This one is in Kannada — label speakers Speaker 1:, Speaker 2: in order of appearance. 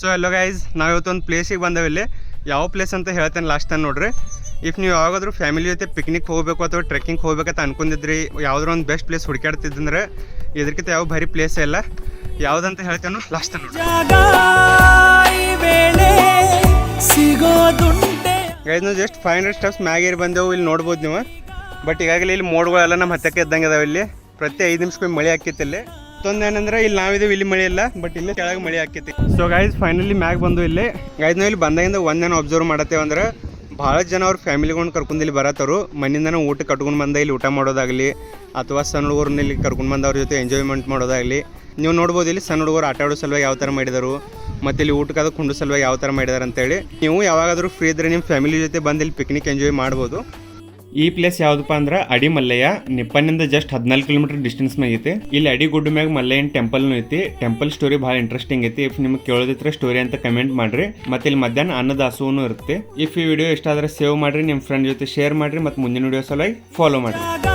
Speaker 1: ಸೊ ಹಲೋ ಗೈಸ್, ನಾವಿವತ್ತೊಂದು ಪ್ಲೇಸಿಗೆ ಬಂದವಿಲ್ಲಿ. ಯಾವ ಪ್ಲೇಸ್ ಅಂತ ಹೇಳ್ತೇನೆ ಲಾಸ್ಟ್ ಟೈಮ್ ನೋಡ್ರಿ. ಇಫ್ ನೀವು ಯಾವಾಗಾದ್ರೂ ಫ್ಯಾಮಿಲಿ ಜೊತೆ ಪಿಕ್ನಿಕ್ ಹೋಗಬೇಕು ಅಥವಾ ಟ್ರೆಕ್ಕಿಂಗ್ ಹೋಗ್ಬೇಕಂತ ಅನ್ಕೊಂಡಿದ್ರಿ, ಯಾವ್ದಾರ ಒಂದು ಬೆಸ್ಟ್ ಪ್ಲೇಸ್ ಹುಡುಕಾಡ್ತಿದ್ದಂದ್ರೆ ಇದಕ್ಕಿಂತ ಯಾವ ಭಾರಿ ಪ್ಲೇಸ್ ಇಲ್ಲ. ಯಾವುದಂತ ಹೇಳ್ತೇನೋ ಲಾಸ್ಟ್ ಟೈಮ್ ನೋಡ್ರಿ. ಗೈಸ್ ನಾವು ಜಸ್ಟ್ 500 ಸ್ಟೆಪ್ಸ್ ಮ್ಯಾಗೇರಿ ಬಂದೆವು. ಇಲ್ಲಿ ನೋಡ್ಬೋದು ನೀವು. ಬಟ್ ಈಗಾಗಲೇ ಇಲ್ಲಿ ಮೋಡ್ಗಳೆಲ್ಲ ನಮ್ಮ ಹತ್ತಕ್ಕೆ ಇದ್ದಂಗೆ ಅದಾವೆ. ಇಲ್ಲಿ ಪ್ರತಿ 5 ನಿಮಿಷಕ್ಕೆ ಮಳೆ ಹಾಕಿತ್ತು. ಇಲ್ಲಿ ಏನಂದ್ರೆ ಇಲ್ಲಿ ನಾವಿದ್ದೀವಿ, ಇಲ್ಲಿ ಮಳೆ ಇಲ್ಲ, ಬಟ್ ಇಲ್ಲಿ ಕೆಳಗೆ ಮಳೆ ಹಾಕೈತಿ. ಸೊ ಗೈಸ್ ಫೈನಲಿ ಮ್ಯಾಗ ಬಂದು ಇಲ್ಲಿ ಗೈಸ್ ನಾವು ಇಲ್ಲಿ ಬಂದಾಗಿಂದ ಒಂದೇನು ಅಬ್ಸರ್ವ್ ಮಾಡತ್ತೇವೆ ಅಂದ್ರೆ ಭಾಳ ಜನ ಅವ್ರ ಫ್ಯಾಮಿಲಿಗೊಂಡು ಕರ್ಕೊಂಡು ಇಲ್ಲಿ ಬರತ್ತವರು. ಮನೆಯಿಂದನೇ ಊಟ ಕಟ್ಕೊಂಡು ಬಂದ ಇಲ್ಲಿ ಊಟ ಮಾಡೋದಾಗಲಿ ಅಥವಾ ಸಣ್ಣ ಹುಡುಗರನ್ನ ಇಲ್ಲಿ ಕರ್ಕೊಂಡು ಬಂದು ಅವ್ರ ಜೊತೆ ಎಂಜಾಯ್ಮೆಂಟ್ ಮಾಡೋದಾಗಲಿ. ನೀವು ನೋಡ್ಬೋದು ಇಲ್ಲಿ ಸಣ್ಣ ಹುಡುಗರು ಆಟ ಆಡೋ ಸಲುವಾಗಿ ಯಾವ ಥರ ಮಾಡಿದರು, ಮತ್ತು ಇಲ್ಲಿ ಊಟಕ್ಕಾದ ಕುಂಡು ಸಲುವಾಗಿ ಯಾವ ಥರ ಮಾಡಿದಾರೆ ಅಂತೇಳಿ. ನೀವು ಯಾವಾಗಾದರೂ ಫ್ರೀ ಇದ್ದರೆ ನಿಮ್ಮ ಫ್ಯಾಮಿಲಿ ಜೊತೆ ಬಂದು ಇಲ್ಲಿ ಪಿಕ್ನಿಕ್ ಎಂಜಾಯ್ ಮಾಡ್ಬೋದು. ಈ ಪ್ಲೇಸ್ ಯಾವುದಪ್ಪ ಅಂದ್ರೆ ಅಡಿ ಮಲ್ಲಯ್ಯ. ನಿಪ್ಪನಿಂದ ಜಸ್ಟ್ 14 ಕಿಲೋಮೀಟರ್ ಡಿಸ್ಟೆನ್ಸ್ ಮ್ಯಾಗ ಐತಿ. ಇಲ್ಲಿ ಅಡಿ ಗುಡ್ಡ ಮ್ಯಾಗ ಮಲ್ಲಯ್ಯನ ಟೆಂಪಲ್ನು ಐತಿ. ಟೆಂಪಲ್ ಸ್ಟೋರಿ ಭಾಳ ಇಂಟ್ರೆಸ್ಟಿಂಗ್ ಐತಿ. ಇಫ್ ನಿಮ್ಗೆ ಕೇಳೋದಿದ್ರೆ ಸ್ಟೋರಿ ಅಂತ ಕಮೆಂಟ್ ಮಾಡ್ರಿ. ಮತ್ತೆ ಇಲ್ಲಿ ಮಧ್ಯಾಹ್ನ ಅನ್ನದಾಸೋನು ಇರುತ್ತೆ. ಇಫ್ ಈ ವಿಡಿಯೋ ಇಷ್ಟ ಆದ್ರೆ ಸೇವ್ ಮಾಡ್ರಿ, ನಿಮ್ಮ ಫ್ರೆಂಡ್ ಜೊತೆ ಶೇರ್ ಮಾಡ್ರಿ, ಮತ್ತು ಮುಂದಿನ ವಿಡಿಯೋ ಸಲುವಾಗಿ ಫಾಲೋ ಮಾಡ್ರಿ.